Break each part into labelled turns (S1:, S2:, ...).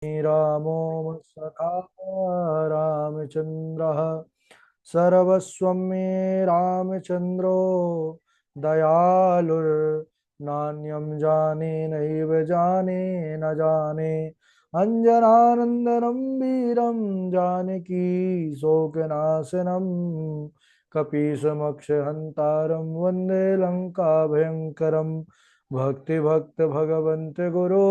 S1: रामो सखा रामचन्द्रः सर्वस्वं मे रामचन्द्रो दयालुर्नान्यं जाने नैव जाने न जाने अञ्जनानन्दनं वीरं जानकी शोकनाशनं कपीशमक्षहन्तारं वन्दे लङ्काभयङ्करं भक्तिभक्त भगवन्त गुरु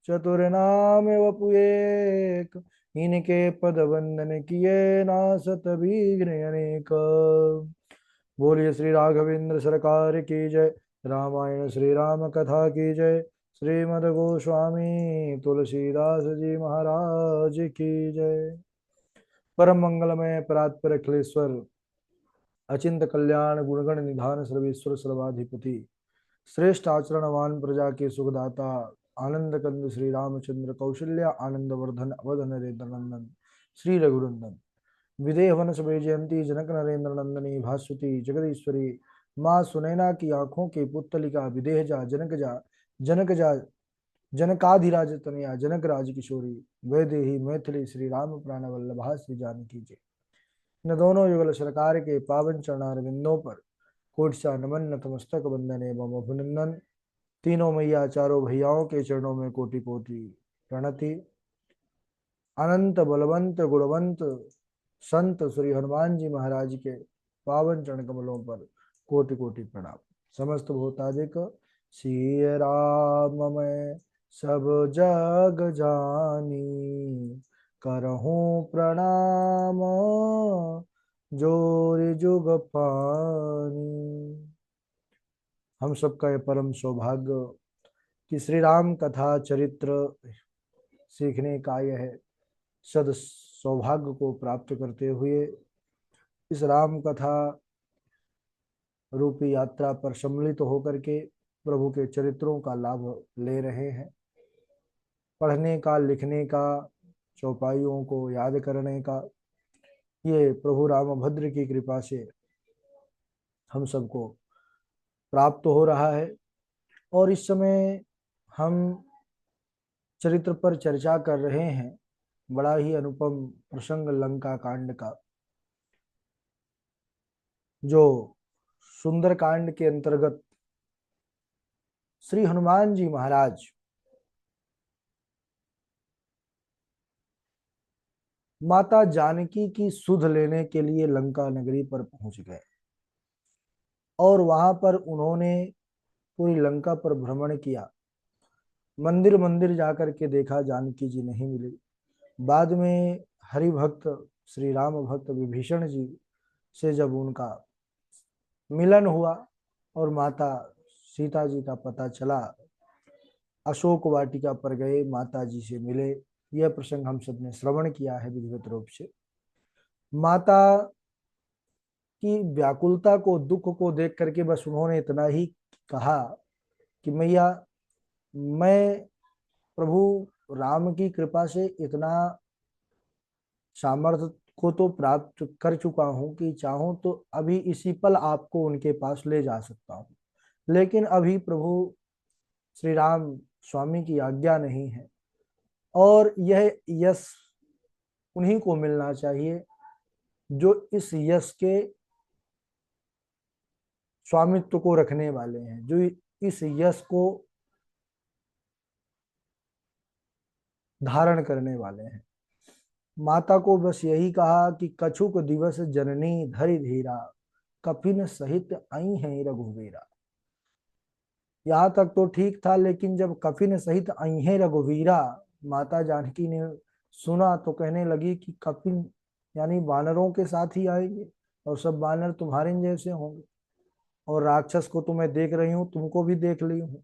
S1: चतुर्नाम वपुएक इनके पद वंदन किए नासत विघ्न अनेक। बोलिए श्री राघवेंद्र सरकार की जय। रामायण श्री राम कथा की जय। श्रीमद गोस्वामी तुलसीदास जी महाराज की जय। परम मंगलमय परात्पर अखिलेश्वर अचिंत कल्याण गुणगण निधान सर्वेश्वर सर्वाधिपति श्रेष्ठ आचरणवान प्रजा के सुखदाता आनंद कंद श्री रामचंद्र कौशल्या आनंद वर्धन अवध नरेंद्र नंदन श्री रघुनंदन विदेह वन सभे जयंती जनक नरेंद्र नंदनी भास्वती जगदीश्वरी माँ सुनैना की आंखों के पुतलिका विदेह जा जनक जा जनकाधिराज तनया जनक राज किशोरी वैदेही मैथिली श्री राम प्राण वल्लभा श्री जानकी जय। इन दोनों युगल सरकार के पावन चरणारविंदों पर कोटि सा नमन नतमस्तक वंदन एवं अभिनंदन। तीनों मैया चारों भैयाओं के चरणों में कोटि कोटि प्रणति। अनंत बलवंत गुणवंत संत श्री हनुमान जी महाराज के पावन चरण कमलों पर कोटि कोटि प्रणाम। समस्त भूतादिक सिय राम मैं सब जग जानी करहूँ प्रणाम जोर जुग पानी। हम सबका ये परम सौभाग्य कि श्री राम कथा चरित्र सीखने का यह सद सौभाग्य को प्राप्त करते हुए इस राम कथा रूपी यात्रा पर सम्मिलित होकर के प्रभु के चरित्रों का लाभ ले रहे हैं। पढ़ने का, लिखने का, चौपाइयों को याद करने का ये प्रभु रामभद्र की कृपा से हम सबको प्राप्त हो रहा है। और इस समय हम चरित्र पर चर्चा कर रहे हैं बड़ा ही अनुपम प्रसंग लंका कांड का, जो सुंदर कांड के अंतर्गत श्री हनुमान जी महाराज माता जानकी की सुध लेने के लिए लंका नगरी पर पहुंच गए और वहां पर उन्होंने पूरी लंका पर भ्रमण किया। मंदिर मंदिर जाकर के देखा, जानकी जी नहीं मिली। बाद में हरि भक्त श्री राम भक्त विभीषण जी से जब उनका मिलन हुआ और माता सीता जी का पता चला, अशोक वाटिका पर गए, माता जी से मिले। यह प्रसंग हम सब ने श्रवण किया है विधिवत रूप से। माता की व्याकुलता को, दुख को देख करके बस उन्होंने इतना ही कहा कि मैया, मैं प्रभु राम की कृपा से इतना सामर्थ्य को तो प्राप्त कर चुका हूं कि चाहूं तो अभी इसी पल आपको उनके पास ले जा सकता हूं, लेकिन अभी प्रभु श्री राम स्वामी की आज्ञा नहीं है और यह यश उन्हीं को मिलना चाहिए जो इस यश के स्वामित्व को रखने वाले हैं, जो इस यश को धारण करने वाले हैं। माता को बस यही कहा कि कछुक दिवस जननी धरि धीरा कपिन सहित आई है रघुवीरा। यहाँ तक तो ठीक था, लेकिन जब कपिन सहित आई है रघुवीरा, माता जानकी ने सुना तो कहने लगी कि कपिन यानी वानरों के साथ ही आएंगे और सब वानर तुम्हारे जैसे होंगे, और राक्षस को तो मैं देख रही हूँ, तुमको भी देख ली हूँ।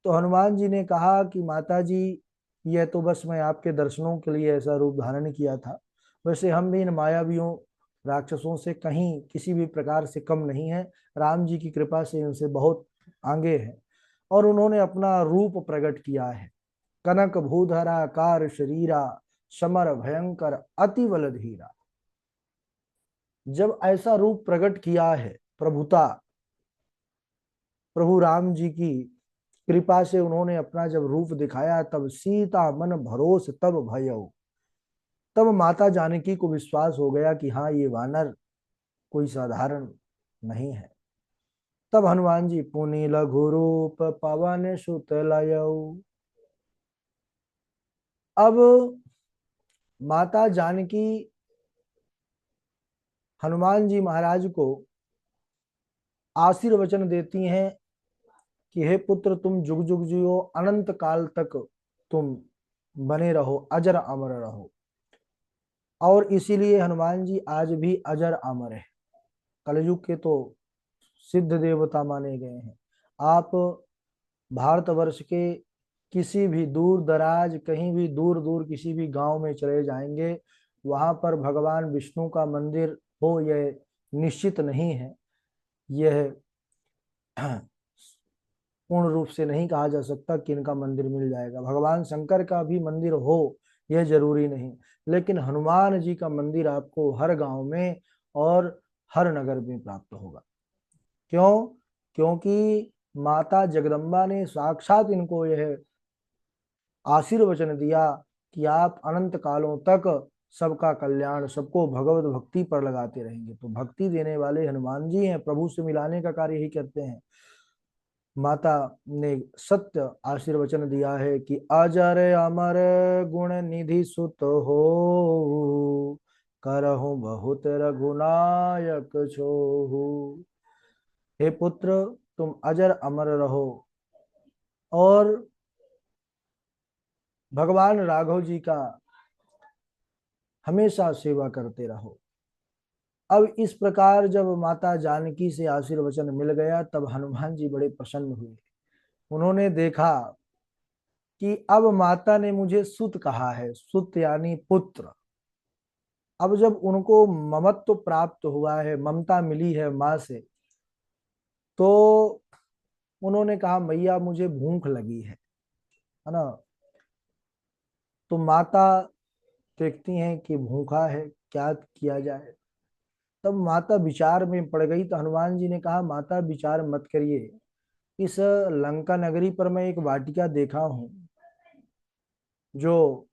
S1: तो हनुमान जी ने कहा कि माता जी, यह तो बस मैं आपके दर्शनों के लिए ऐसा रूप धारण किया था, वैसे हम भी इन मायावियों राक्षसों से कहीं किसी भी प्रकार से कम नहीं है। राम जी की कृपा से इनसे बहुत आगे है। और उन्होंने अपना रूप प्रकट किया है। कनक भूधरा कार शरीरा समर भयंकर अति बलधीरा। जब ऐसा रूप प्रकट किया है प्रभुता प्रभु राम जी की, कृपा से उन्होंने अपना जब रूप दिखाया, तब सीता मन भरोस तब भयऊ। तब माता जानकी को विश्वास हो गया कि हाँ, ये वानर कोई साधारण नहीं है। तब हनुमान जी पुनि लघु रूप पवन सुत लयऊ। अब माता जानकी हनुमान जी महाराज को आशीर्वचन देती हैं कि हे पुत्र, तुम जुग जुग जियो, अनंत काल तक तुम बने रहो, अजर अमर रहो। और इसीलिए हनुमान जी आज भी अजर अमर है, कलयुग के तो सिद्ध देवता माने गए हैं। आप भारतवर्ष के किसी भी दूर दराज, कहीं भी दूर दूर किसी भी गांव में चले जाएंगे, वहां पर भगवान विष्णु का मंदिर हो यह निश्चित नहीं है। यह पूर्ण रूप से नहीं कहा जा सकता कि इनका मंदिर मिल जाएगा। भगवान शंकर का भी मंदिर हो यह जरूरी नहीं, लेकिन हनुमान जी का मंदिर आपको हर गांव में और हर नगर में प्राप्त होगा। क्यों? क्योंकि माता जगदम्बा ने साक्षात इनको यह आशीर्वचन दिया कि आप अनंत कालों तक सबका कल्याण, सबको भगवत भक्ति पर लगाते रहेंगे। तो भक्ति देने वाले हनुमान जी हैं, प्रभु से मिलाने का कार्य ही करते हैं। माता ने सत्य आशीर्वचन दिया है कि अजर अमर गुण निधि सुत हो, करहु बहुत रघुनायक छोहु। हे पुत्र, तुम अजर अमर रहो और भगवान राघव जी का हमेशा सेवा करते रहो। अब इस प्रकार जब माता जानकी से आशीर्वचन मिल गया, तब हनुमान जी बड़े प्रसन्न हुए। उन्होंने देखा कि अब माता ने मुझे सुत कहा है, सुत यानी पुत्र। अब जब उनको ममत्व प्राप्त हुआ है, ममता मिली है माँ से, तो उन्होंने कहा मैया मुझे भूख लगी है ना। तो माता देखती हैं कि भूखा है, क्या किया जाए। तब माता विचार में पड़ गई। तो हनुमान जी ने कहा माता विचार मत करिए, इस लंका नगरी पर मैं एक वाटिका देखा हूँ जो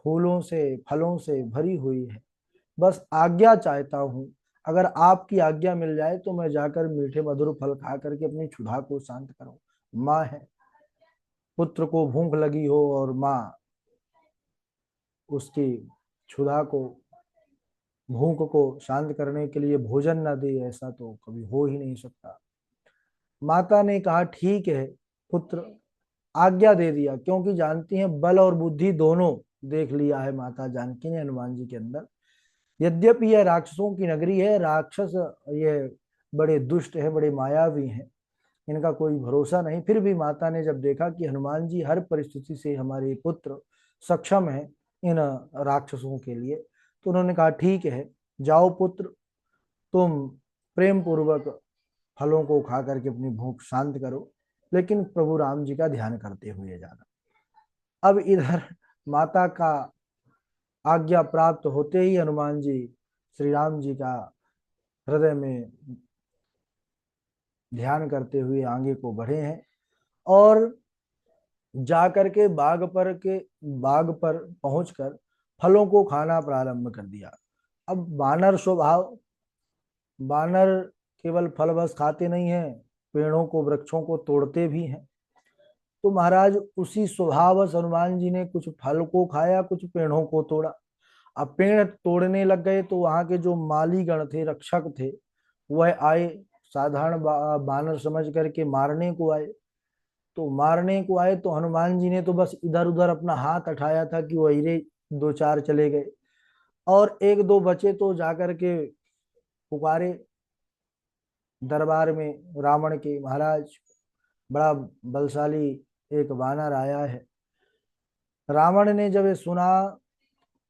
S1: फूलों से फलों से भरी हुई है। बस आज्ञा चाहता हूँ, अगर आपकी आज्ञा मिल जाए तो मैं जाकर मीठे मधुर फल खा करके अपनी क्षुधा को शांत करूं। माँ है, पुत्र को भूख लगी हो और माँ उसकी क्षुधा को, भूख को शांत करने के लिए भोजन न दे, ऐसा तो कभी हो ही नहीं सकता। माता ने कहा ठीक है पुत्र, आज्ञा दे दिया, क्योंकि जानती हैं बल और बुद्धि दोनों देख लिया है माता जानकी ने हनुमान जी के अंदर। यद्यपि यह राक्षसों की नगरी है, राक्षस ये बड़े दुष्ट है, बड़े मायावी हैं, इनका कोई भरोसा नहीं, फिर भी माता ने जब देखा कि हनुमान जी हर परिस्थिति से हमारे पुत्र सक्षम है इन राक्षसों के लिए, तो उन्होंने कहा ठीक है, जाओ पुत्र, तुम प्रेम पूर्वक फलों को खा करके अपनी भूख शांत करो, लेकिन प्रभु राम जी का ध्यान करते हुए जाना। अब इधर माता का आज्ञा प्राप्त होते ही हनुमान जी श्री राम जी का हृदय में ध्यान करते हुए आगे को बढ़े हैं और जाकर के बाग पर पहुंचकर फलों को खाना प्रारंभ कर दिया। अब बानर स्वभाव, बानर केवल फल बस खाते नहीं हैं, पेड़ों को वृक्षों को तोड़ते भी हैं। तो महाराज उसी स्वभावश हनुमान जी ने कुछ फल को खाया, कुछ पेड़ों को तोड़ा। अब पेड़ तोड़ने लग गए तो वहां के जो मालीगण थे, रक्षक थे, वह आए, साधारण बानर समझ करके मारने को आए। तो मारने को आए तो हनुमान जी ने तो बस इधर उधर अपना हाथ उठाया था कि वो हीरे दो चार चले गए, और एक दो बचे तो जाकर के पुकारे दरबार में रावण के, महाराज बड़ा बलशाली एक वानर आया है। रावण ने जब ये सुना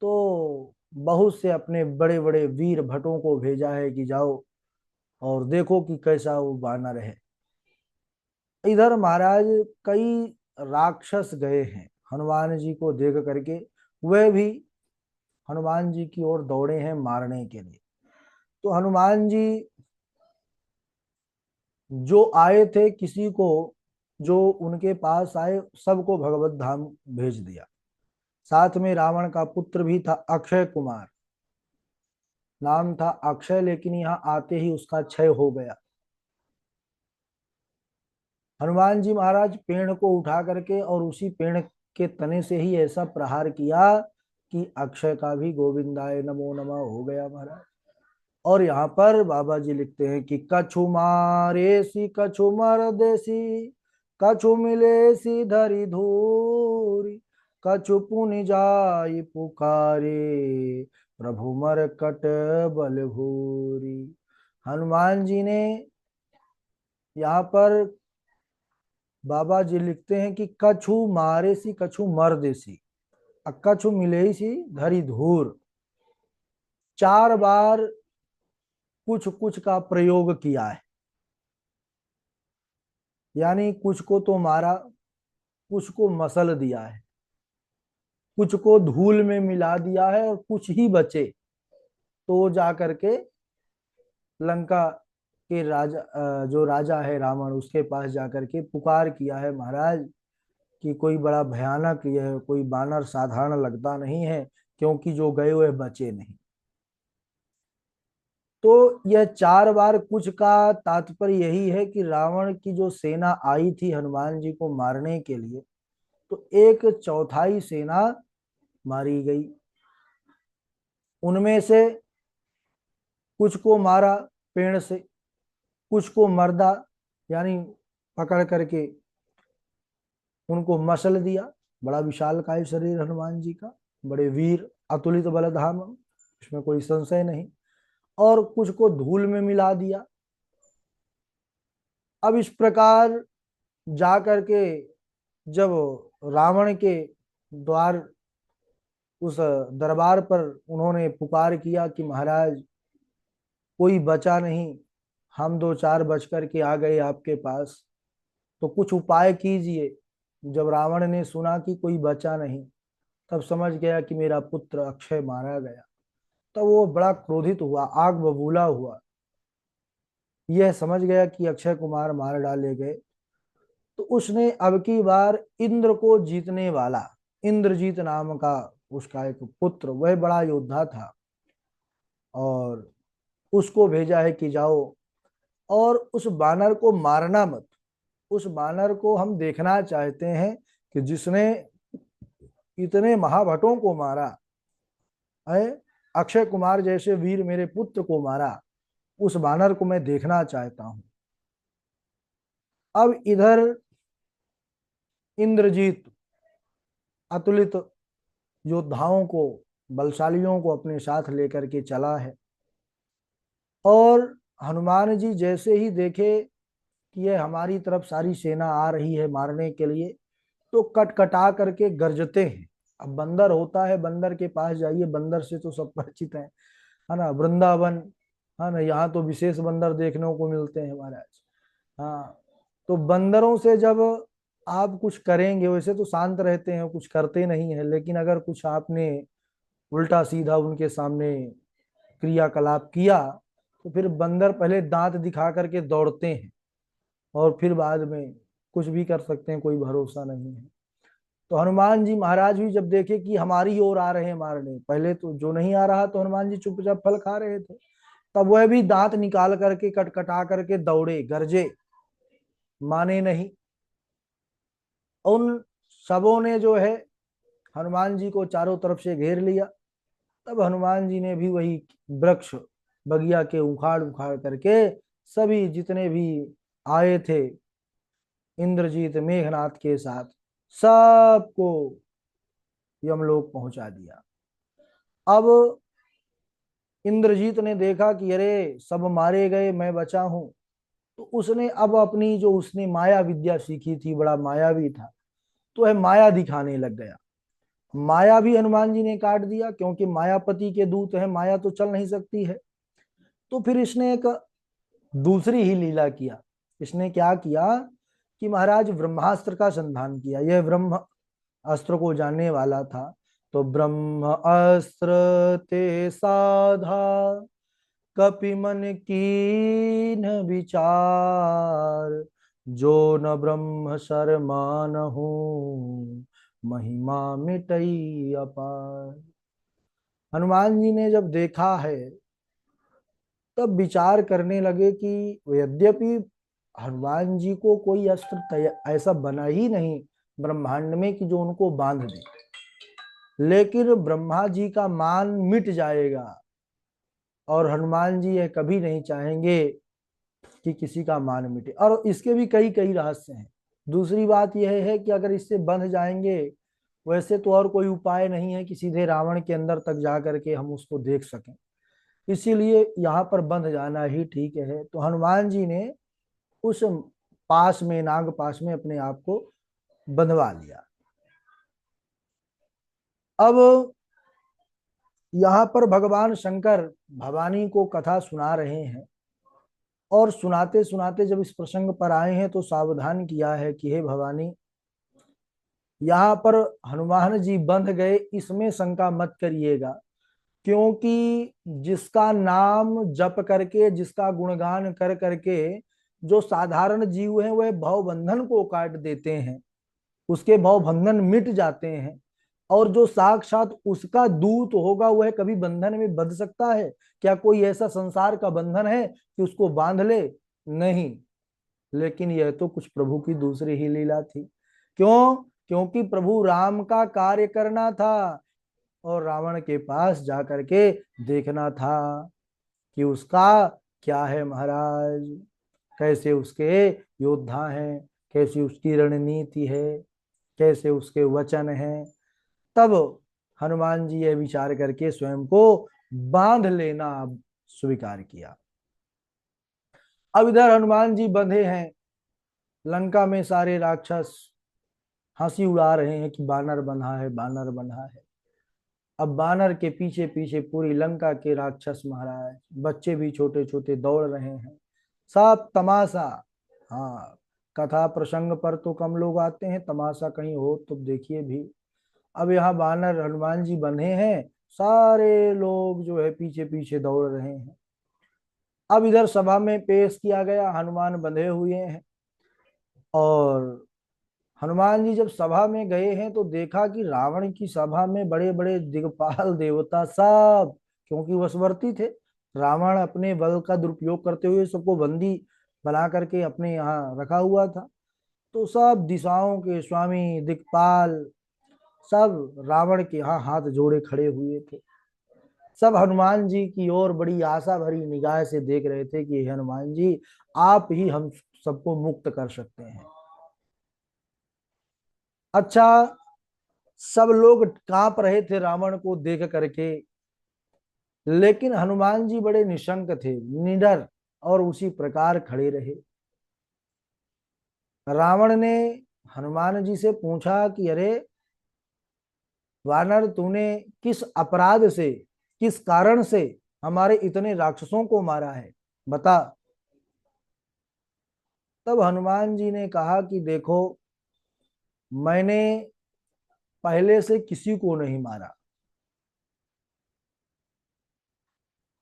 S1: तो बहुत से अपने बड़े बड़े वीर भटों को भेजा है कि जाओ और देखो कि कैसा वो वानर है। इधर महाराज कई राक्षस गए हैं हनुमान जी को देख करके, वे भी हनुमान जी की ओर दौड़े हैं मारने के लिए। तो हनुमान जी जो आए थे किसी को जो उनके पास आए सबको भगवत धाम भेज दिया। साथ में रावण का पुत्र भी था, अक्षय कुमार नाम था अक्षय, लेकिन यहाँ आते ही उसका क्षय हो गया। हनुमान जी महाराज पेड़ को उठा करके और उसी पेड़ के तने से ही ऐसा प्रहार किया कि अक्षय का भी गोविंदाय नमो नमः हो गया महाराज। और यहाँ पर बाबा जी लिखते हैं कि कछु मारे सी कछु मर देसी, कछु मिले सी धरी धूरी, कछु पुनि जाय पुकारे, प्रभु मर कट बल भूरी। हनुमान जी ने यहाँ पर बाबा जी लिखते हैं कि कछु मारे सी कछु मर देसी, कछु मिले सी धरी धूर। 4 बार कुछ कुछ का प्रयोग किया है, यानी कुछ को तो मारा, कुछ को मसल दिया है, कुछ को धूल में मिला दिया है, और कुछ ही बचे तो जा करके लंका के राजा, जो राजा है रावण, उसके पास जाकर के पुकार किया है महाराज कि कोई बड़ा भयानक यह कोई बानर साधारण लगता नहीं है, क्योंकि जो गए हुए बचे नहीं। तो यह 4 बार कुछ का तात्पर्य यही है कि रावण की जो सेना आई थी हनुमान जी को मारने के लिए, तो 1/4 सेना मारी गई। उनमें से कुछ को मारा पेड़ से, कुछ को मर्दा यानी पकड़ करके उनको मसल दिया। बड़ा विशालकाय शरीर हनुमान जी का, बड़े वीर, अतुलित बलधाम, इसमें कोई संशय नहीं। और कुछ को धूल में मिला दिया। अब इस प्रकार जा करके जब रावण के द्वार उस दरबार पर उन्होंने पुकार किया कि महाराज कोई बचा नहीं, हम 2-4 बच करके आ गए आपके पास, तो कुछ उपाय कीजिए। जब रावण ने सुना कि कोई बचा नहीं, तब समझ गया कि मेरा पुत्र अक्षय मारा गया। तो वो बड़ा क्रोधित हुआ, आग बबूला हुआ। यह समझ गया कि अक्षय कुमार मार डाले गए, तो उसने अब की बार इंद्र को जीतने वाला, इंद्रजीत नाम का उसका एक पुत्र, वह बड़ा योद्धा था, और उसको भेजा है कि जाओ और उस बानर को मारना मत। उस बानर को हम देखना चाहते हैं कि जिसने इतने महाभटों को मारा है, अक्षय कुमार जैसे वीर मेरे पुत्र को मारा, उस बानर को मैं देखना चाहता हूं। अब इधर इंद्रजीत अतुलित योद्धाओं को, बलशालियों को अपने साथ लेकर के चला है। और हनुमान जी जैसे ही देखे कि ये हमारी तरफ सारी सेना आ रही है मारने के लिए, तो कटकटा करके गरजते हैं। अब बंदर होता है, बंदर के पास जाइए, बंदर से तो सब परिचित है ना, वृंदावन, है ना, यहाँ तो विशेष बंदर देखने को मिलते हैं महाराज। हाँ, तो बंदरों से जब आप कुछ करेंगे, वैसे तो शांत रहते हैं, कुछ करते नहीं है, लेकिन अगर कुछ आपने उल्टा सीधा उनके सामने क्रियाकलाप किया, तो फिर बंदर पहले दांत दिखा करके दौड़ते हैं, और फिर बाद में कुछ भी कर सकते हैं, कोई भरोसा नहीं है। तो हनुमान जी महाराज भी जब देखे कि हमारी ओर आ रहे हैं मारने, पहले तो जो नहीं आ रहा तो हनुमान जी चुपचाप फल खा रहे थे, तब वह भी दांत निकाल करके कटकटा करके दौड़े, गरजे, माने नहीं। उन सबों ने जो है हनुमान जी को चारों तरफ से घेर लिया। तब हनुमान जी ने भी वही वृक्ष बगिया के उखाड़ उखाड़ करके सभी जितने भी आए थे इंद्रजीत मेघनाथ के साथ, सबको यमलोक पहुंचा दिया। अब इंद्रजीत ने देखा कि अरे सब मारे गए, मैं बचा हूं, तो उसने अब अपनी जो उसने माया विद्या सीखी थी, बड़ा मायावी था, तो है माया दिखाने लग गया। माया भी हनुमान जी ने काट दिया, क्योंकि मायापति के दूत है, माया तो चल नहीं सकती है। तो फिर इसने एक दूसरी ही लीला किया। इसने क्या किया कि महाराज ब्रह्मास्त्र का संधान किया। यह ब्रह्म अस्त्र को जानने वाला था, तो ब्रह्म अस्त्र ते साधा, कपि मन कीन विचार, जो न ब्रह्म सर मानहु, महिमा मिटई अपार। हनुमान जी ने जब देखा है तब विचार करने लगे कि यद्यपि हनुमान जी को कोई अस्त्र ऐसा बना ही नहीं ब्रह्मांड में कि जो उनको बांध दे, लेकिन ब्रह्मा जी का मान मिट जाएगा और हनुमान जी यह कभी नहीं चाहेंगे कि किसी का मान मिटे। और इसके भी कई कई रहस्य हैं। दूसरी बात यह है कि अगर इससे बंध जाएंगे, वैसे तो और कोई उपाय नहीं है कि सीधे रावण के अंदर तक जा करके हम उसको देख सकें, इसीलिए यहाँ पर बंध जाना ही ठीक है। तो हनुमान जी ने उस पास में, नाग पास में अपने आप को बंधवा लिया। अब यहाँ पर भगवान शंकर भवानी को कथा सुना रहे हैं, और सुनाते सुनाते जब इस प्रसंग पर आए हैं तो सावधान किया है कि हे भवानी, यहाँ पर हनुमान जी बंध गए इसमें शंका मत करिएगा, क्योंकि जिसका नाम जप करके, जिसका गुणगान कर करके जो साधारण जीव हैं वह भव बंधन को काट देते हैं, उसके भव बंधन मिट जाते हैं। और जो साक्षात उसका दूत होगा वह कभी बंधन में बंध सकता है? क्या कोई ऐसा संसार का बंधन है कि उसको बांध ले? नहीं। लेकिन यह तो कुछ प्रभु की दूसरी ही लीला थी। क्यों? क्योंकि प्रभु राम का कार्य करना था और रावण के पास जाकर के देखना था कि उसका क्या है महाराज, कैसे उसके योद्धा हैं, कैसी उसकी रणनीति है, कैसे उसके वचन हैं। तब हनुमान जी यह विचार करके स्वयं को बांध लेना स्वीकार किया। अब इधर हनुमान जी बंधे हैं, लंका में सारे राक्षस हंसी उड़ा रहे हैं कि बानर बंधा है, बानर बंधा है। अब बानर के पीछे पीछे पूरी लंका के राक्षस महाराज, बच्चे भी छोटे छोटे दौड़ रहे हैं, सब तमाशा। हाँ, कथा प्रसंग पर तो कम लोग आते हैं, तमाशा कहीं हो तो देखिए भी। अब यहाँ बानर हनुमान जी बंधे हैं, सारे लोग जो है पीछे पीछे दौड़ रहे हैं। अब इधर सभा में पेश किया गया, हनुमान बंधे हुए हैं, और हनुमान जी जब सभा में गए हैं तो देखा कि रावण की सभा में बड़े बड़े दिग्पाल देवता सब, क्योंकि वशवर्ती थे, रावण अपने बल का दुरुपयोग करते हुए सबको बंदी बना करके अपने यहाँ रखा हुआ था। तो सब दिशाओं के स्वामी दिक्पाल सब रावण के यहाँ हाथ जोड़े खड़े हुए थे। सब हनुमान जी की ओर बड़ी आशा भरी निगाह से देख रहे थे कि हनुमान जी, आप ही हम सबको मुक्त कर सकते हैं। अच्छा, सब लोग कांप रहे थे रावण को देख करके, लेकिन हनुमान जी बड़े निशंक थे, निडर, और उसी प्रकार खड़े रहे। रावण ने हनुमान जी से पूछा कि अरे वानर, तूने किस अपराध से, किस कारण से हमारे इतने राक्षसों को मारा है, बता। तब हनुमान जी ने कहा कि देखो, मैंने पहले से किसी को नहीं मारा,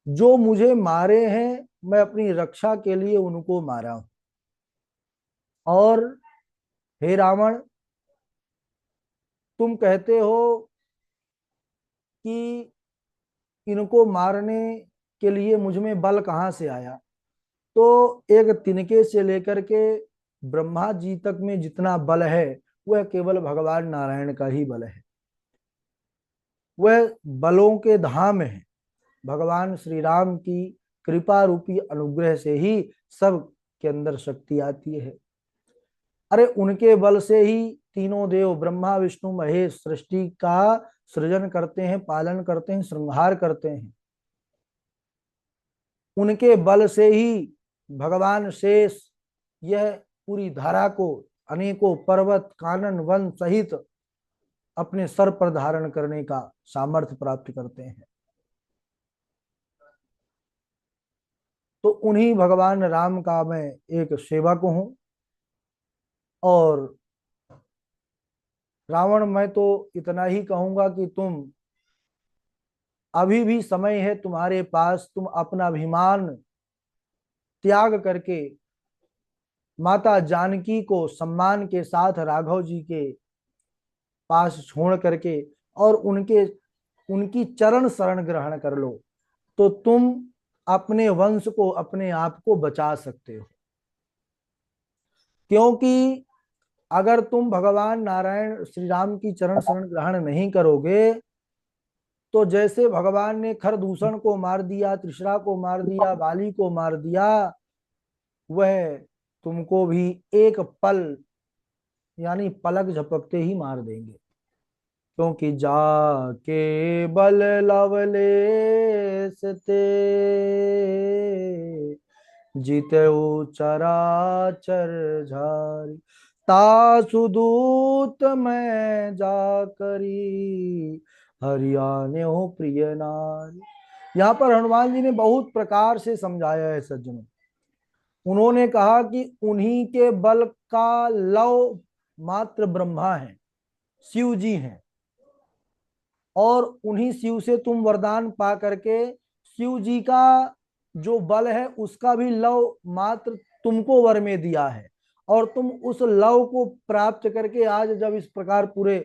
S1: जो मुझे मारे हैं मैं अपनी रक्षा के लिए उनको मारा हूं। और हे रावण, तुम कहते हो कि इनको मारने के लिए मुझ में बल कहाँ से आया? तो एक तिनके से लेकर के ब्रह्मा जी तक में जितना बल है वह केवल भगवान नारायण का ही बल है। वह बलों के धाम है। भगवान श्री राम की कृपा रूपी अनुग्रह से ही सब के अंदर शक्ति आती है। अरे उनके बल से ही तीनों देव ब्रह्मा विष्णु महेश सृष्टि का सृजन करते हैं, पालन करते हैं, श्रृंगार करते हैं। उनके बल से ही भगवान शेष यह पूरी धारा को अनेकों पर्वत कानन वन सहित अपने सर पर धारण करने का सामर्थ्य प्राप्त करते हैं। तो उन्हीं भगवान राम का मैं एक सेवक हूं। और रावण, मैं तो इतना ही कहूंगा कि तुम, अभी भी समय है तुम्हारे पास, तुम अपना अभिमान त्याग करके माता जानकी को सम्मान के साथ राघव जी के पास छोड़ करके और उनकी चरण शरण ग्रहण कर लो, तो तुम अपने वंश को, अपने आप को बचा सकते हो। क्योंकि अगर तुम भगवान नारायण श्री राम की चरण शरण ग्रहण नहीं करोगे, तो जैसे भगवान ने खरदूषण को मार दिया, त्रिशरा को मार दिया, बाली को मार दिया, वह तुमको भी एक पल यानी पलक झपकते ही मार देंगे। क्योंकि जाके बल लवलेस ते जितऊ चराचर झारी, तासु दूत मैं जा करी हरियाणे हो प्रिय नारी। यहाँ पर हनुमान जी ने बहुत प्रकार से समझाया है सज्जनों। उन्होंने कहा कि उन्हीं के बल का लव मात्र ब्रह्मा है, शिव जी हैं, और उन्हीं शिव से तुम वरदान पा करके शिव जी का जो बल है उसका भी लव मात्र तुमको वर में दिया है, और तुम उस लव को प्राप्त करके आज जब इस प्रकार पूरे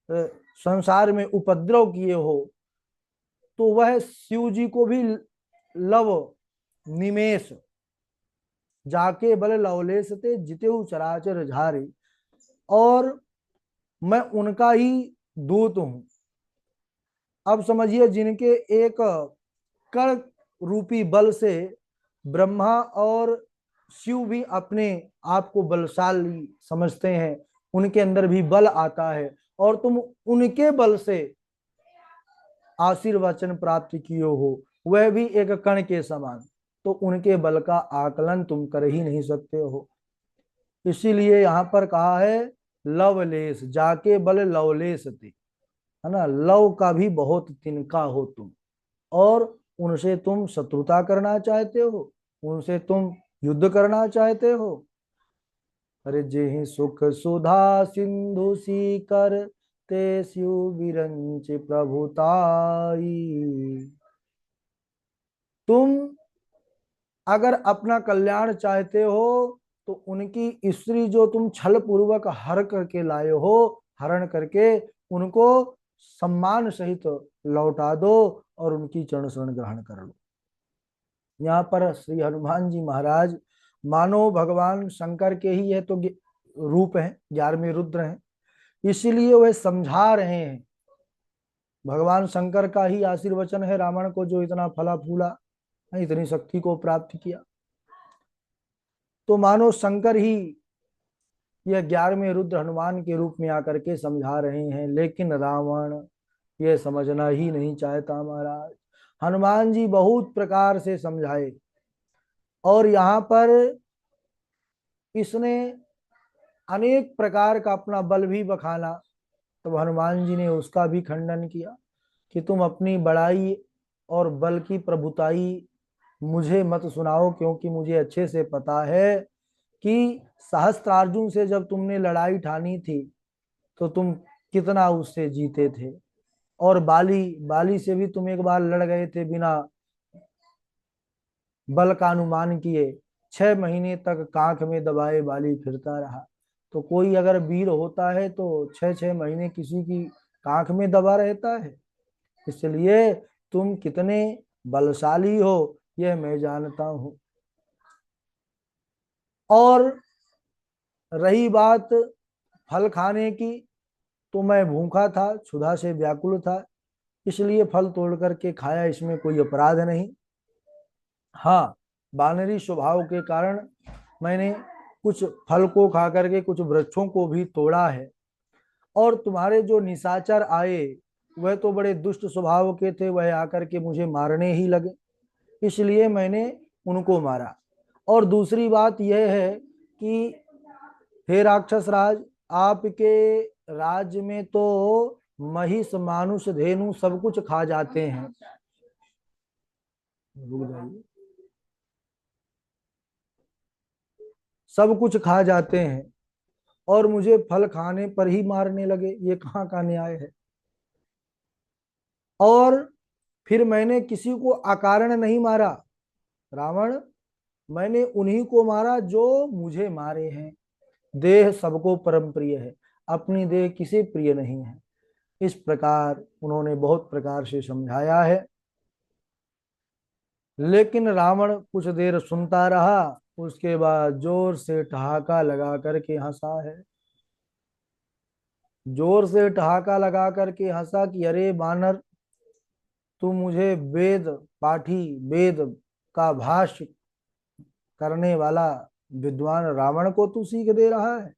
S1: संसार में उपद्रव किए हो, तो वह शिव जी को भी लव निमेश जाके बल लवलेस ते जितेहु चराचर झारे, और मैं उनका ही दूत हूं। अब समझिए, जिनके एक कण रूपी बल से ब्रह्मा और शिव भी अपने आप को बलशाली समझते हैं, उनके अंदर भी बल आता है, और तुम उनके बल से आशीर्वचन प्राप्त किए हो, वह भी एक कण के समान, तो उनके बल का आकलन तुम कर ही नहीं सकते हो। इसीलिए यहाँ पर कहा है लवलेस, जाके बल लवलेस थे, है ना, लव का भी बहुत तिनका हो तुम, और उनसे तुम शत्रुता करना चाहते हो, उनसे तुम युद्ध करना चाहते हो। अरे जेहि सुख सुधा सिंधु सीकर, ते स्यु विरंच प्रभुताई। तुम अगर अपना कल्याण चाहते हो, तो उनकी स्त्री जो तुम छल पूर्वक हर करके लाए हो, हरण करके उनको सम्मान सहित लौटा दो और उनकी चरण शरण ग्रहण कर लो। यहाँ पर श्री हनुमान जी महाराज मानो भगवान शंकर के ही है तो रूप है, 11वें रुद्र हैं, इसीलिए वह समझा रहे हैं। भगवान शंकर का ही आशीर्वचन है रावण को, जो इतना फला फूला, इतनी शक्ति को प्राप्त किया, तो मानो शंकर ही यह 11वें रुद्र हनुमान के रूप में आकर के समझा रहे हैं। लेकिन रावण यह समझना ही नहीं चाहता महाराज। हनुमान जी बहुत प्रकार से समझाए, और यहाँ पर इसने अनेक प्रकार का अपना बल भी बखाना, तब हनुमान जी ने उसका भी खंडन किया कि तुम अपनी बड़ाई और बल की प्रभुताई मुझे मत सुनाओ, क्योंकि मुझे अच्छे से पता है कि सहस्त्रार्जुन से जब तुमने लड़ाई ठानी थी, तो तुम कितना उससे जीते थे, और बाली बाली से भी तुम एक बार लड़ गए थे बिना बल का अनुमान किए। 6 महीने तक कांख में दबाए बाली फिरता रहा। तो कोई अगर वीर होता है तो 6 6 महीने किसी की कांख में दबा रहता है। इसलिए तुम कितने बलशाली हो यह मैं जानता हूं। और रही बात फल खाने की, तो मैं भूखा था, क्षुधा से व्याकुल था, इसलिए फल तोड़ करके खाया, इसमें कोई अपराध नहीं। हाँ, बानरी स्वभाव के कारण मैंने कुछ फल को खा करके कुछ वृक्षों को भी तोड़ा है। और तुम्हारे जो निशाचर आए वह तो बड़े दुष्ट स्वभाव के थे, वह आकर के मुझे मारने ही लगे, इसलिए मैंने उनको मारा। और दूसरी बात यह है कि हे राक्षस राज, आपके राज्य में तो महिष मानुष धेनु सब कुछ खा जाते हैं। रुक जाइए, सब कुछ खा जाते हैं और मुझे फल खाने पर ही मारने लगे, ये कहाँ का न्याय है। और फिर मैंने किसी को अकारण नहीं मारा। रावण, मैंने उन्हीं को मारा जो मुझे मारे हैं। देह सबको परम प्रिय है, अपनी देह किसे प्रिय नहीं है। इस प्रकार उन्होंने बहुत प्रकार से समझाया है, लेकिन रावण कुछ देर सुनता रहा। उसके बाद जोर से ठहाका लगा करके हंसा है। जोर से ठहाका लगा करके हंसा कि अरे बानर, तू मुझे वेद पाठी, वेद का भाष्य करने वाला विद्वान रावण को तू सीख दे रहा है।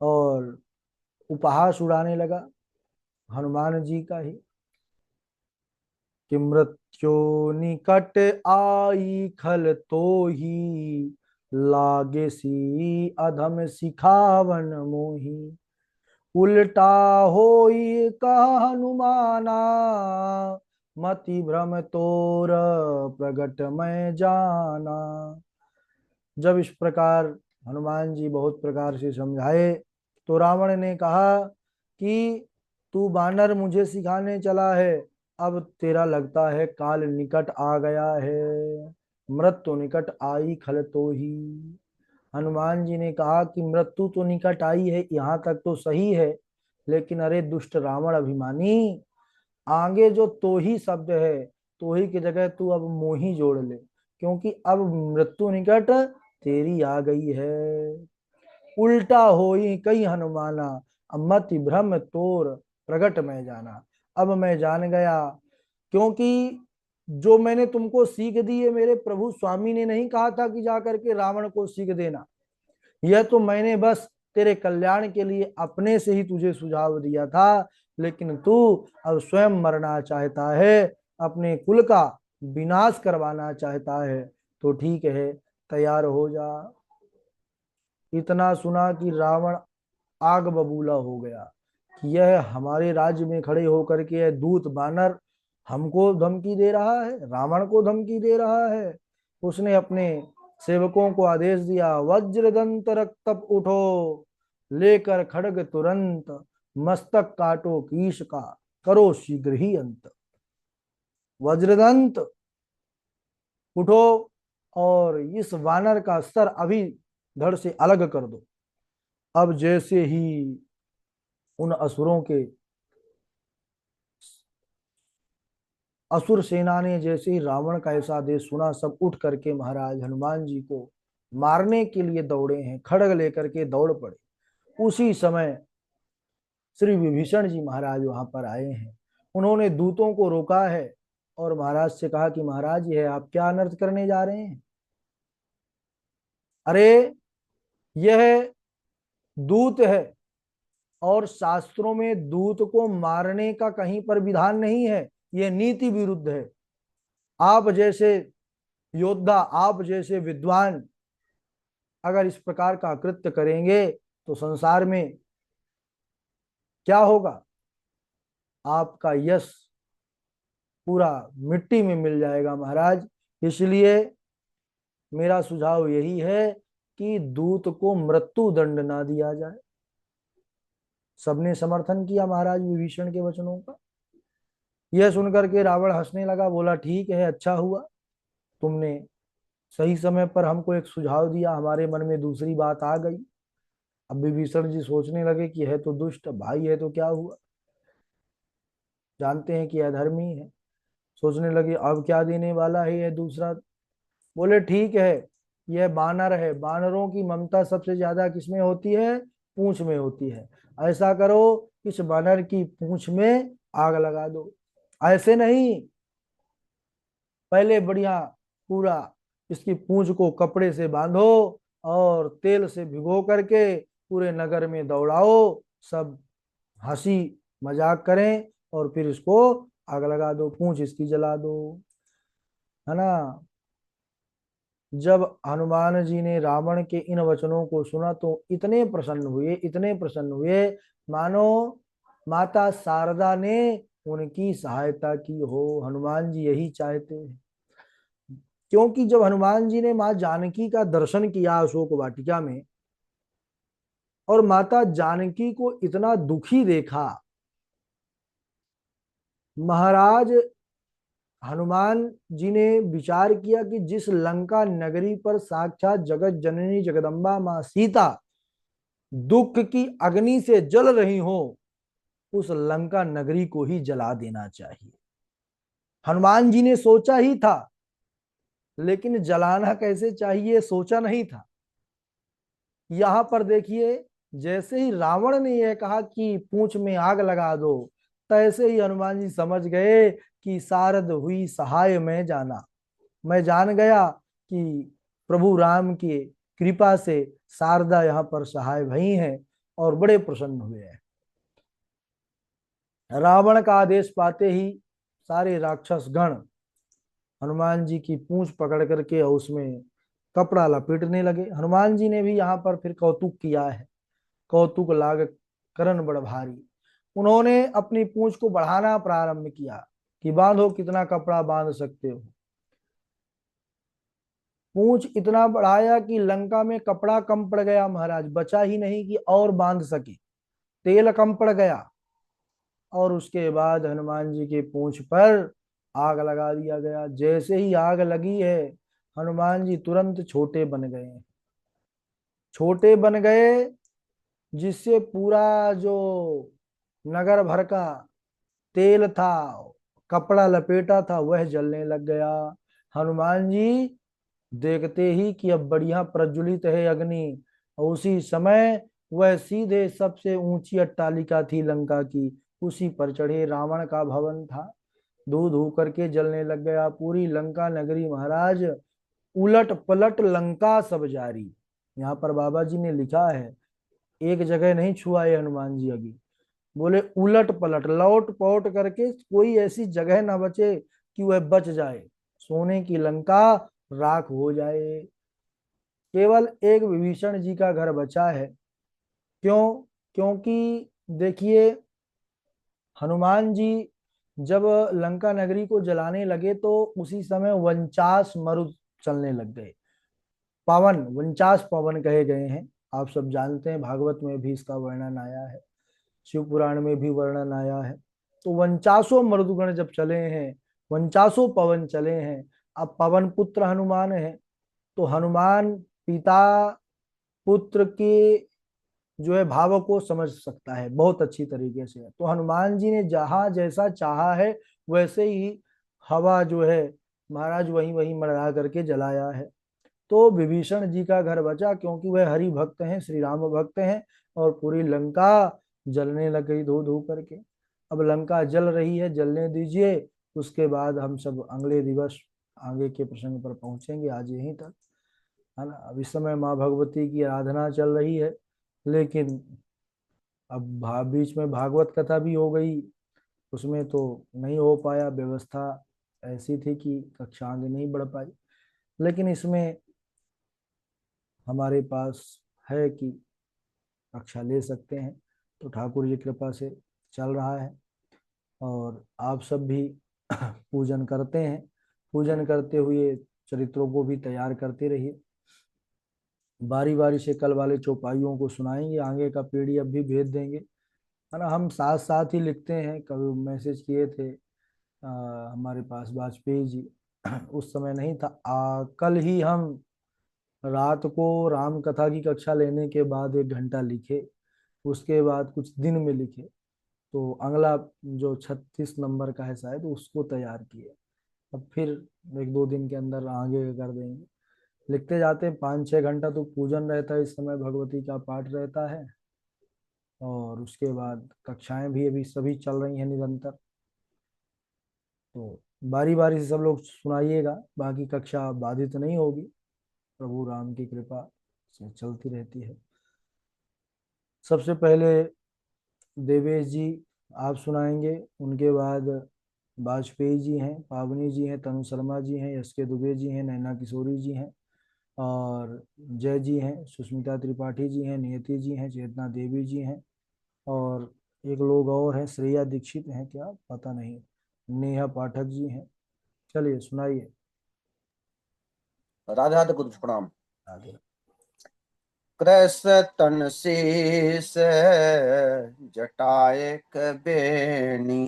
S1: और उपहास उड़ाने लगा हनुमान जी का ही, कि मृत्यु निकट आई खल तो ही, लागे सी अधम सिखावन मोही। उल्टा होई कहा हनुमाना, मति भ्रम तोर प्रगट मैं जाना। जब इस प्रकार हनुमान जी बहुत प्रकार से समझाए, तो रावण ने कहा कि तू बानर मुझे सिखाने चला है, अब तेरा लगता है काल निकट आ गया है, मृत्यु निकट आई खल तो ही। हनुमान जी ने कहा कि मृत्यु तो निकट आई है, यहाँ तक तो सही है, लेकिन अरे दुष्ट रावण अभिमानी, आगे जो तो ही शब्द है, तो ही की जगह तू अब मोही जोड़ ले, क्योंकि अब मृत्यु निकट तेरी आ गई है। उल्टा होई कई हनुमाना, अब मति भ्रम तोर प्रगट में जाना। अब मैं जान गया, क्योंकि जो मैंने तुमको सीख दी है, मेरे प्रभु स्वामी ने नहीं कहा था कि जाकर के रावण को सीख देना। यह तो मैंने बस तेरे कल्याण के लिए अपने से ही तुझे सुझाव दिया था, लेकिन तू अब स्वयं मरना चाहता है, अपने कुल का विनाश करवाना चाहता है, तो ठीक है, तैयार हो जा। इतना सुना कि रावण आग बबूला हो गया कि यह हमारे राज्य में खड़े होकर के यह दूत बानर हमको धमकी दे रहा है, रावण को धमकी दे रहा है। उसने अपने सेवकों को आदेश दिया, वज्रदंत रक्तप उठो, लेकर खड्ग तुरंत, मस्तक काटो कीश का, करो शीघ्र ही अंत। वज्रदंत उठो और इस वानर का सर अभी धड़ से अलग कर दो। अब जैसे ही उन असुरों के, असुर सेना ने जैसे ही रावण का ऐसा आदेश सुना, सब उठ करके महाराज हनुमान जी को मारने के लिए दौड़े हैं, खड़ग लेकर के दौड़ पड़े। उसी समय श्री विभीषण जी महाराज वहां पर आए हैं। उन्होंने दूतों को रोका है और महाराज से कहा कि महाराज, यह आप क्या अनर्थ करने जा रहे हैं। अरे यह दूत है, और शास्त्रों में दूत को मारने का कहीं पर विधान नहीं है, यह नीति विरुद्ध है। आप जैसे योद्धा, आप जैसे विद्वान अगर इस प्रकार का कृत्य करेंगे, तो संसार में क्या होगा, आपका यश पूरा मिट्टी में मिल जाएगा महाराज। इसलिए मेरा सुझाव यही है कि दूत को मृत्यु दंड ना दिया जाए। सबने समर्थन किया महाराज विभीषण के वचनों का। यह सुनकर के रावण हंसने लगा, बोला ठीक है, अच्छा हुआ तुमने सही समय पर हमको एक सुझाव दिया, हमारे मन में दूसरी बात आ गई। अब विभीषण जी सोचने लगे कि है तो दुष्ट भाई है, तो क्या हुआ, जानते हैं कि अधर्मी है। सोचने लगे अब क्या देने वाला है यह दूसरा। बोले ठीक है, यह बानर है, बानरों की ममता सबसे ज्यादा किसमें होती है, पूंछ में होती है। ऐसा करो, इस बानर की पूंछ में आग लगा दो। ऐसे नहीं, पहले बढ़िया पूरा इसकी पूंछ को कपड़े से बांधो और तेल से भिगो करके पूरे नगर में दौड़ाओ, सब हंसी मजाक करें और फिर इसको आग लगा दो, पूंछ इसकी जला दो, है ना। जब हनुमान जी ने रावण के इन वचनों को सुना, तो इतने प्रसन्न हुए, इतने प्रसन्न हुए, मानो माता शारदा ने उनकी सहायता की हो। हनुमान जी यही चाहते हैं, क्योंकि जब हनुमान जी ने माँ जानकी का दर्शन किया अशोक वाटिका में, और माता जानकी को इतना दुखी देखा, महाराज हनुमान जी ने विचार किया कि जिस लंका नगरी पर साक्षात जगत जननी जगदम्बा मां सीता दुख की अग्नि से जल रही हो, उस लंका नगरी को ही जला देना चाहिए। हनुमान जी ने सोचा ही था, लेकिन जलाना कैसे चाहिए सोचा नहीं था। यहां पर देखिए, जैसे ही रावण ने यह कहा कि पूंछ में आग लगा दो, तैसे ही हनुमान जी समझ गए कि सारद हुई सहाय में जाना। मैं जान गया कि प्रभु राम की कृपा से शारदा यहाँ पर सहाय भई हैं, और बड़े प्रसन्न हुए हैं। रावण का आदेश पाते ही सारे राक्षस गण हनुमान जी की पूंछ पकड़ करके और उसमें कपड़ा लपेटने लगे। हनुमान जी ने भी यहाँ पर फिर कौतुक किया है, कौतुक लाग करन बड़ भारी। उन्होंने अपनी पूंछ को बढ़ाना प्रारंभ किया कि बांधो, कितना कपड़ा बांध सकते हो। पूंछ इतना बढ़ाया कि लंका में कपड़ा कम पड़ गया महाराज, बचा ही नहीं कि और बांध सके। तेल कम पड़ गया, और उसके बाद हनुमान जी के पूंछ पर आग लगा दिया गया। जैसे ही आग लगी है, हनुमान जी तुरंत छोटे बन गए। छोटे बन गए, जिससे पूरा जो नगर भर का तेल था, कपड़ा लपेटा था, वह जलने लग गया। हनुमान जी देखते ही कि अब बढ़िया प्रज्वलित है अग्नि, और उसी समय वह सीधे सबसे ऊंची अट्टालिका थी लंका की, उसी पर चढ़े। रावण का भवन था, धू धू करके जलने लग गया पूरी लंका नगरी महाराज। उलट पलट लंका सब जारी। यहाँ पर बाबा जी ने लिखा है, एक जगह नहीं छुआए हनुमान जी अभी, बोले उलट पलट लौट पौट करके कोई ऐसी जगह ना बचे कि वह बच जाए, सोने की लंका राख हो जाए। केवल एक विभीषण जी का घर बचा है। क्यों? क्योंकि देखिए, हनुमान जी जब लंका नगरी को जलाने लगे तो उसी समय 49 मरुद चलने लग गए। पवन, 49 पवन कहे गए हैं। आप सब जानते हैं, भागवत में भी इसका वर्णन आया है, शिव पुराण में भी वर्णन आया है। तो 49 मरुदगण जब चले हैं, 49 पवन चले हैं, अब पवन पुत्र हनुमान है, तो हनुमान पिता पुत्र के जो है भाव को समझ सकता है बहुत अच्छी तरीके से। तो हनुमान जी ने जहां जैसा चाहा है, वैसे ही हवा जो है महाराज वहीं वहीं मरा करके जलाया है। तो विभीषण जी का घर बचा, क्योंकि वह हरि भक्त हैं, श्री राम भक्त हैं, और पूरी लंका जलने लग गई धो धो करके। अब लंका जल रही है, जलने दीजिए, उसके बाद हम सब अगले दिवस आगे के प्रसंग पर पहुंचेंगे। आज यहीं तक, है ना। अब इस समय माँ भगवती की आराधना चल रही है, लेकिन अब बीच में भागवत कथा भी हो गई, उसमें तो नहीं हो पाया, व्यवस्था ऐसी थी कि कक्षा आगे नहीं बढ़ पाई। लेकिन इसमें हमारे पास है कि कक्षा ले सकते हैं, तो ठाकुर जी कृपा से चल रहा है। और आप सब भी पूजन करते हैं, पूजन करते हुए चरित्रों को भी तैयार करते रहिए। बारी बारी से कल वाले चौपाइयों को सुनाएंगे, आगे का पीडीएफ भी भेज देंगे, है ना। हम साथ साथ ही लिखते हैं, कभी मैसेज किए थे हमारे पास वाजपेयी जी, उस समय नहीं था। कल ही हम रात को राम कथा की कक्षा लेने के बाद 1 घंटा लिखे, उसके बाद कुछ दिन में लिखे, तो अगला जो 36 नंबर का है शायद, उसको तैयार किए। अब फिर 1-2 दिन के अंदर आगे कर देंगे। लिखते जाते हैं, 5-6 घंटा तो पूजन रहता है, इस समय भगवती का पाठ रहता है, और उसके बाद कक्षाएं भी अभी सभी चल रही हैं निरंतर। तो बारी बारी से सब लोग सुनाइएगा, बाकी कक्षा बाधित नहीं होगी, प्रभु राम की कृपा से चलती रहती है। सबसे पहले देवेश जी आप सुनाएंगे, उनके बाद वाजपेयी जी हैं, पावनी जी हैं, तनु शर्मा जी हैं, एस के दुबे जी हैं, नैना किशोरी जी हैं, और जय जी हैं, सुष्मिता त्रिपाठी जी हैं, नियति जी हैं, चेतना देवी जी हैं, और एक लोग और हैं, श्रेया दीक्षित हैं क्या पता नहीं, नेहा पाठक जी हैं। चलिए सुनाइए।
S2: राधे राधे गुरु प्रणाम।
S1: आगे।
S2: कृष्ण तन शीस जटाए बेनी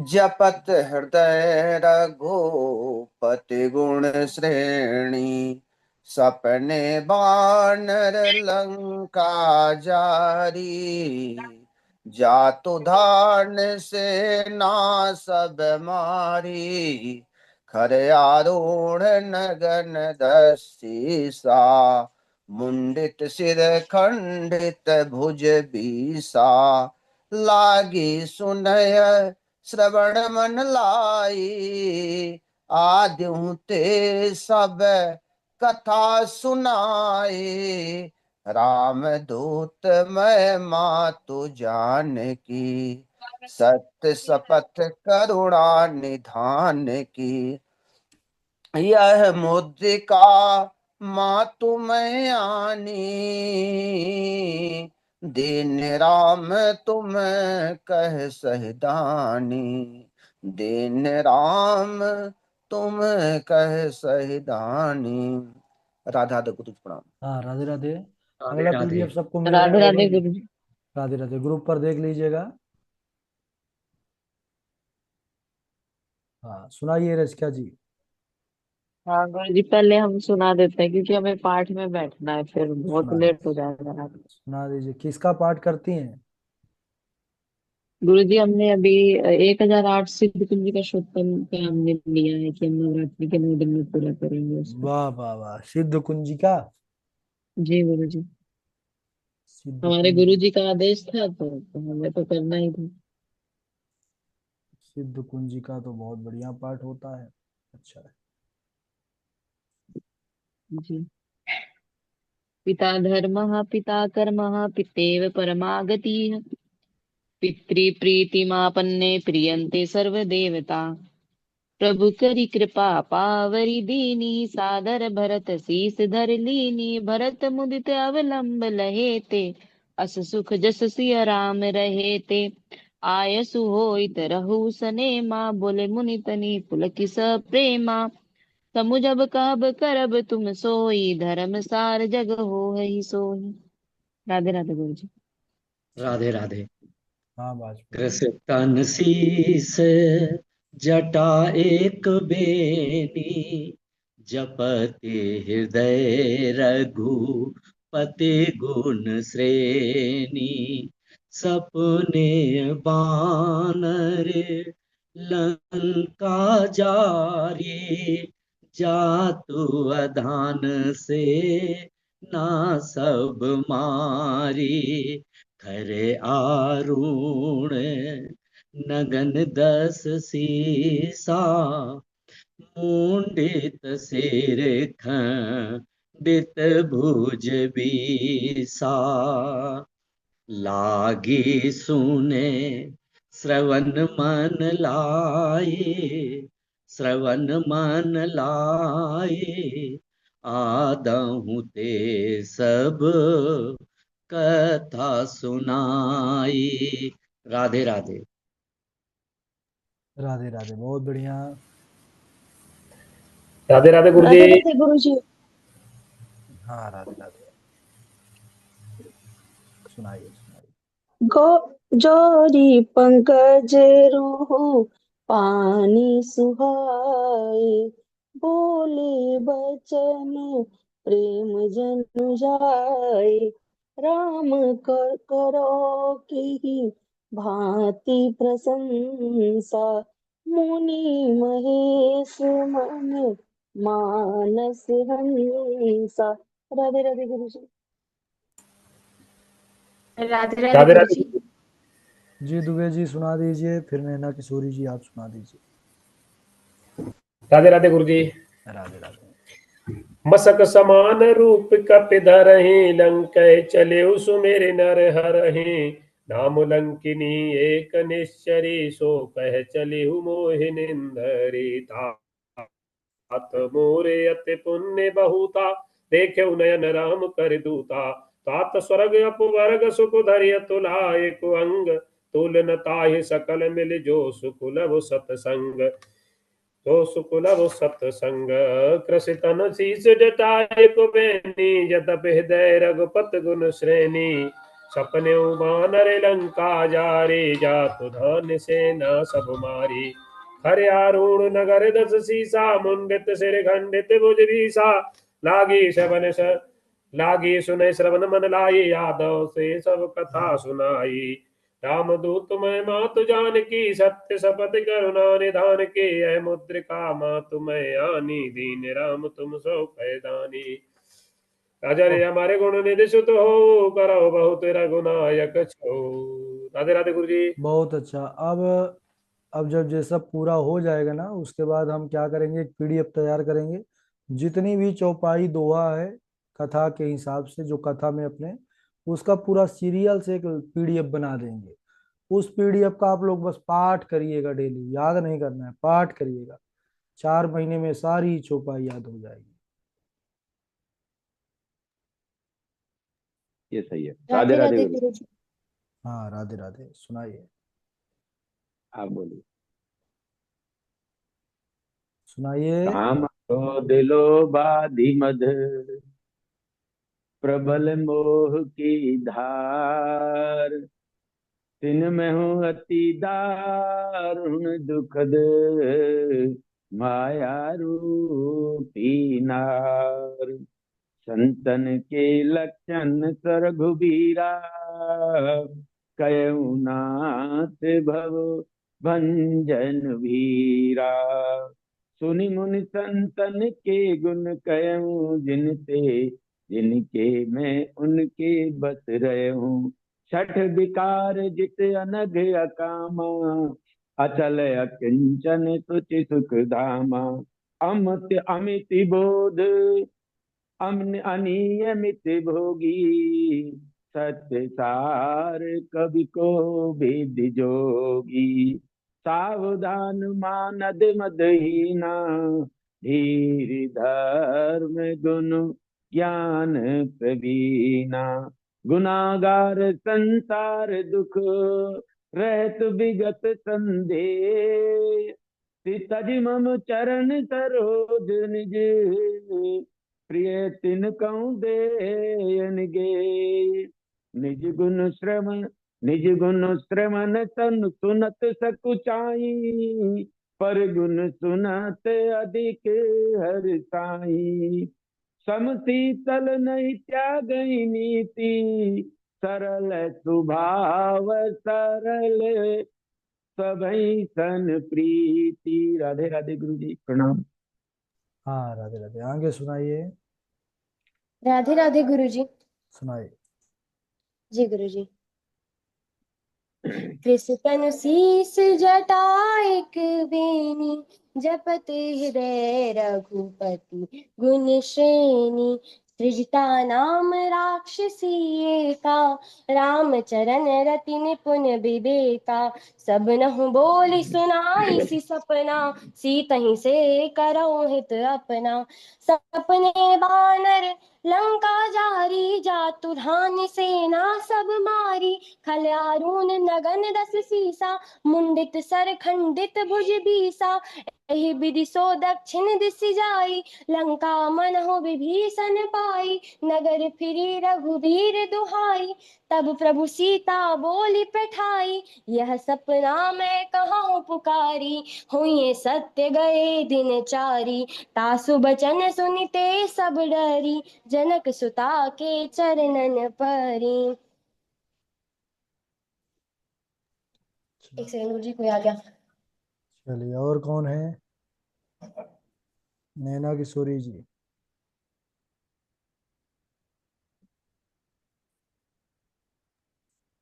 S2: जपत हृदय रघुपति गुण श्रेणी, सपने बानर लंका जारी, जातु धान सेना सब मारी, खर आरूढ़ नगन दसीसा, मुंडित सिर खंडित भुज बीसा, लागी सुनय श्रवण मन लाई, आद्यों ते सब कथा सुनाए, राम दूत मैं मातु जानकी, सत्य शपथ करुणा निधान की, यह मुद्रिका मातु मैं आनी, दीन राम तुम कह सहदानी, दीन राम तुम कह सहदानी। राधा राधा कुछ प्रणाम।
S1: हाँ, राधे राधे।
S3: राधे
S1: अगला
S3: राधे।
S1: पीडीएफ सबको मिल रहा
S4: राधे
S1: होगा
S4: राधे
S1: जी।
S4: गुरु जी।
S1: राधे राधे, ग्रुप पर देख लीजिएगा। हाँ, सुनाइए रसिका जी।
S4: हाँ गुरु जी, पहले हम सुना देते हैं क्योंकि हमें पाठ में बैठना है, फिर बहुत
S1: सुना
S4: लेट हो जाएगा रात में।
S1: सुना दीजिए, किसका पाठ करती हैं?
S4: गुरु जी, हमने अभी 1008 सिद्ध कुंज का शोत्तम का हमने लिया है कि हम नवरात्रि के 9 दिन में पूरा करेंगे उसको।
S1: वाह वाह वाह, सिद्ध कुंजिका।
S4: जी गुरु जी,
S1: सिद्ध
S4: हमारे गुरु
S1: कुंज
S4: जी का आदेश था तो हमें तो करना ही था।
S1: सिद्ध कुंजिका तो बहुत बढ़िया पाठ होता है। अच्छा है।
S4: जी। पिता धर्मः पिता कर्मः पितेव परमागतिः, पितृप्रीतिमापन्ने प्रियन्ते सर्वदेवता, प्रभु करी कृपा पावरी दीनी, सादर भरत शीस धर लीनी, भरत मुदित अवलंब लहे ते, अस सुख जस सिय राम रहे ते, आयसु होइत रहु सनेमा, बोले मुनि तनी पुलकिस प्रेमा, समुझब कहब करब तुम सोई, धर्म सार जग होहि सोई। राधे राधे गुरु जी।
S3: राधे राधे।
S1: हाँ बाजपेयी।
S3: कृष तन शीस जटा एक बेनी, जपति हृदय रघुपति गुण श्रेणी, सपने बानर लंका जारी, जातु अधान से ना सब मारी, खरे आरूण नगन दस सीसा, मुंडित सिर खंडित भुज बीसा, लागी सुने श्रवण मन लाए, श्रवण मन लाए, आदहु ते सब कथा सुनाई। राधे राधे।
S1: राधे राधे, बहुत बढ़िया।
S5: राधे राधे गुरु
S4: राधे
S5: जी।
S4: राधे गुरु जी।
S1: हाँ, राधे राधे, सुनाइए सुनाइए।
S6: गो जोरी पंकज रूह पानी सुहाए, बोले बचन प्रेम जनु जाए, राम कर करो की भांति प्रशंसा, मुनि महेश मन मानस हंसा। राधे राधे गुरु जी।
S7: राधे राधे
S5: राधे
S7: गुरु
S5: राधे
S7: जी।
S5: गुरु जी।
S1: जी दुबे जी सुना दीजिए, फिर नैना किशोरी जी आप सुना दीजिए।
S5: राधे राधे गुरु जी।
S1: राधे राधे।
S5: मसक समान रूप कपि धरहि, लंकै चले सुमेर नर हरहि, नाम लंकिनी एक निश्चरी, सो कह चली मोहि निंदरी, तात मोरे अति पुण्य बहुता, देखे नयन राम कर दूता, तात स्वर्ग अपवर्ग सुख धरिय तुला, एक अंग तुलन ताहि सकल मिल जो, सुकुलव सतसंग तो सुकुलव सत्संग, कृषि तन शीस जटाए को बेनी, यद्यप हृदय रघुपत गुण श्रेणी, सपने बानर लंका जा रे, जातु धन सेना सब मारी। हर आरूढ़ नगर दस सीसा, मुंडित सिर खंडित भुज भीसा। लागी श्रवण लागी सुने श्रवण मन लाई, यादव से सब कथा सुनाई। रामदूत मैं मातु जानकी, सत्य शपथ करुणा निधान के। यह मुद्रिका मातु मैं आनी, दीन राम तुम सो पैदानी। राजा रे हमारे गुण निधि सुत हो, करो बहुत रघुनायक छो। राधे राधे गुरु जी।
S1: बहुत अच्छा। अब जब ये सब पूरा हो जाएगा ना, उसके बाद हम क्या करेंगे, एक पीडीएफ तैयार करेंगे। जितनी भी चौपाई दोहा है कथा के हिसाब से, जो कथा में अपने, उसका पूरा सीरियल से एक पीडीएफ बना देंगे। उस पीडीएफ का आप लोग बस पाठ करिएगा डेली, याद नहीं करना है, पाठ करिएगा। 4 महीने में सारी चौपाई याद हो जाएगी।
S7: ये सही है। राधे
S8: राधे
S7: राधे
S8: राधे
S7: गुरु।
S8: गुरु जी।
S1: हाँ, राधे राधे। सुनाइए,
S7: आप बोलिए।
S1: सुनाइए।
S7: काम क्रोध लोभादि मद, प्रबल मोह की धार। तिन में हूँ अति दारुण दुखद, माया रूपी नार। संतन के लक्षण सर घुबीरा, कयऊ नाथ भव भंजन वीरा। सुनि मुनि संतन के गुण कयऊ, जिनते जिनके मैं उनके बस रहूं। छठ विकार जित अनघ अकामा, अचल अकिंचन सुचि सुख धामा। अमित अमित बोध अनियमित भोगी, सत्य सार कवि को विद जोगी। सावधान मानद मदहीना, धीर धर्म गुण ज्ञान प्रवीणा। गुनागार संसार दुख, रहत विगत संदेह। तज मम चरण सरोज निज, प्रिय तिन कहूँ देयन गे। निज गुण श्रवण सन सुनत सकुचाई, पर गुण सुनत अधिक हर साई। सम शीतल नहीं त्यागई नीति, सरल स्वभाव सरल सबई सन प्रीति। राधे राधे गुरु जी, प्रणाम।
S1: हाँ, राधे राधे। आगे सुनाइए,
S8: राधे राधे गुरु जी।
S1: सुनाइए।
S8: जी गुरु जी। कृष्ण शीस जटाइक बेनी, जपत हृदय रघुपति गुण श्रेणी। सृजता नाम राक्षसी एका, राम चरण रति निपुण विवेका। सब नहु बोली सुनाई सी सपना, सीतहि से करौ हित अपना। सपने बानर लंका जारी, जातु धान सेना सब मारी। खल्यारून नगन दस सीसा, मुंडित सर खंडित भुज बीसा। एहि विधि सो दक्षिण दिश जाई, लंका मनहु विभीषण पाई। नगर फिरी रघुबीर दुहाई, तब प्रभु सीता बोली पठाई। यह सपना मैं कहाँ पुकारी, हुए सत्य गए दिन चारी। तासु बचन सुनिते सब डरी, जनक सुता के चरणन परी। एक सेकंड गुरु जी, कोई आ गया।
S1: चलिए, और कौन है? नैना किशोरी जी।